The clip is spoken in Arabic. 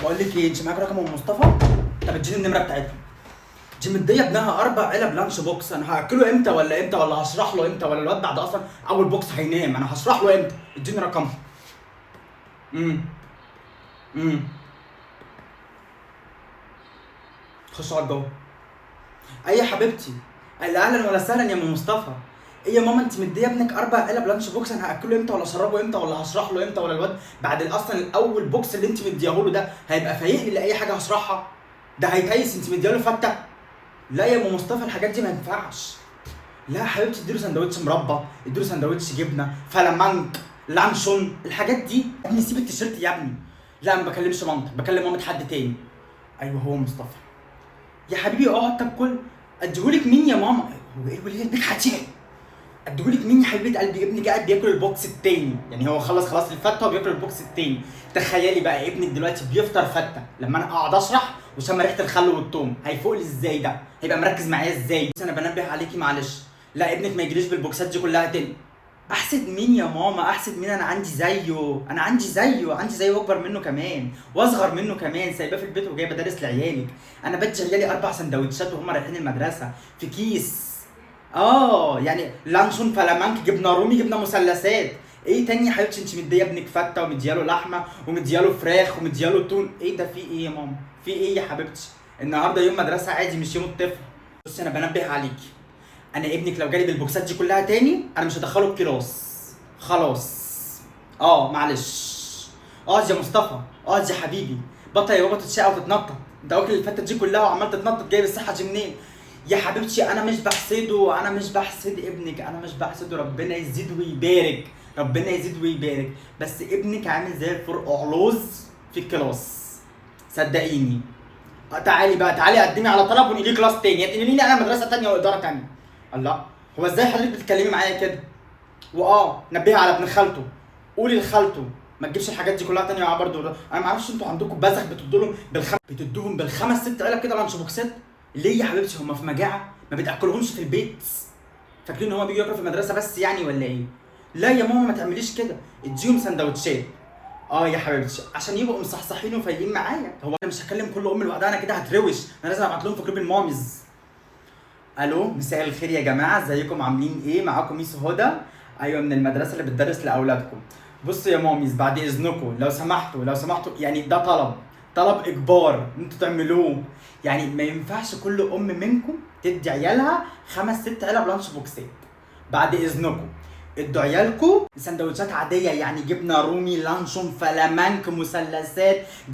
بقول لك ايه، انت معاك رقم ام مصطفى؟ طب اديني النمره بتاعتها. دي مديه ابنها 4 علب لانش بوكس، انا هاكله امتى ولا هشرح له امتى، ولا الواد بعد اصلا اول بوكس هينام، انا هشرح له امتى؟ اديني رقمها. امم امم خش اقعد جوه. اي يا حبيبتي، قال اهلا ولا سهلا يا ام مصطفى. ايه يا ماما، انت مديه ابنك 4 علب لانش بوكس، انا هاكله امتى ولا اشربه امتى ولا هشرح له امتى، ولا الواد بعد اصلا الاول بوكس اللي انت مديهوله ده هيبقى فايق لي لاي حاجه هشرحها؟ ده هيتهيس، انت مدياله فته. لا يا ام مصطفى، الحاجات دي ما ينفعش. لا يا حبيبتي، اديله سندوتش مربى، اديله سندوتش جبنه فلامانك لانشون، الحاجات دي. يا ابني سيب التيشيرت يا ابني. لا، ما بكلمش مامتك، بكلم مامة حد تاني. ايوه هو مصطفى. يا حبيبي اقعد، طب كل. اديهولك مين يا ماما؟ هو ايه الوليه البيت هتيجي؟ اديهولك مين يا حبيبه قلبي؟ ابني قاعد بياكل البوكس التاني، يعني هو خلاص الفته وبياكل البوكس التاني. تخيلي بقى ابنك دلوقتي بيفطر فته، لما انا اقعد اشرح وشم ريحه الخل والثوم هيفوق لي ازاي؟ ده هيبقى مركز معايا ازاي؟ بس انا بنبه عليكي معلش. لا ابنك ما يجريش بالبوكسات دي كلها تاني. احسد مين يا ماما؟ احسد مين؟ انا عندي زيه، عندي زيه واكبر منه كمان واصغر منه كمان، سايباه في البيت وجايبه دارس لعيالك. انا بدي عيالي 4 سندوتشات وهم رايحين المدرسه في كيس. يعني لانشون فلامانك جبنه رومي جبنه مثلثات. ايه تاني يا حبيبتي؟ انت مديه ابنك فته ومدياله لحمه ومدياله فراخ ومدياله تون، ايه ده؟ في ايه يا ماما؟ في ايه يا حبيبتي؟ النهارده يوم مدرسه عادي مش يوم الطفل. بصي انا بنبه عليكي، انا ابنك لو جالي بالبوكسات دي كلها تاني انا مش هدخله الكلاس. خلاص. معلش. اقعد يا مصطفى، اقعد يا حبيبي. بطل يا بابا تتشقى وتتنطط. انت واكل الفته دي كلها وعمال تتنطط، جايب الصحه دي منين؟ يا حبيبتي انا مش بحسده، انا مش بحسد ابنك، انا مش بحسده، ربنا يزيد ويبارك. ربنا يزيد ويبارك. بس ابنك عامل زي الفرقعلوز في الكلاس. صدقيني. تعالي بقى، تعالي قدمي على طلب ونقلي كلاس تاني، تنقليني انا مدرسه تانيه واداره تانيه. الله. هو ازاي حضرتك بتتكلمي معايا كده؟ نبهي على ابن خالته. قولي لخالته ما تجيبش الحاجات دي كلها تاني معاه برضه. انا ما اعرفش انتوا عندكم بذخ بتدوهم بالخمس ست علب كده لانش بوكسات. ليه يا حبيبتي؟ هم في مجاعه؟ ما بتاكلهمش في البيت؟ فاكرين ان هم بيجوا ياكلوا في المدرسه بس يعني ولا ايه؟ لا يا ماما ما تعمليش كده، اديهم سندوتشات. يا حبيبتي عشان يبقوا مصحصحين وفايقين معايا. هو انا مش هكلم كل ام لوحدها، انا كده هتروش، انا لازم ابعت لهم في جروب المامز. الو، مساء الخير يا جماعه، ازيكم عاملين ايه؟ معاكم ميس هدى. ايوه، من المدرسه اللي بتدرس لاولادكم. بصوا يا ماميز، بعد اذنكم لو سمحتوا يعني ده طلب اجبار انتوا تعملوه. يعني ما ينفعش كل ام منكم تدي عيالها 5 6 علب لانش بوكسات. بعد اذنكم ادوا عيالكم سندوتشات عاديه، يعني جبنه رومي لانشون فلامانك مثلثات.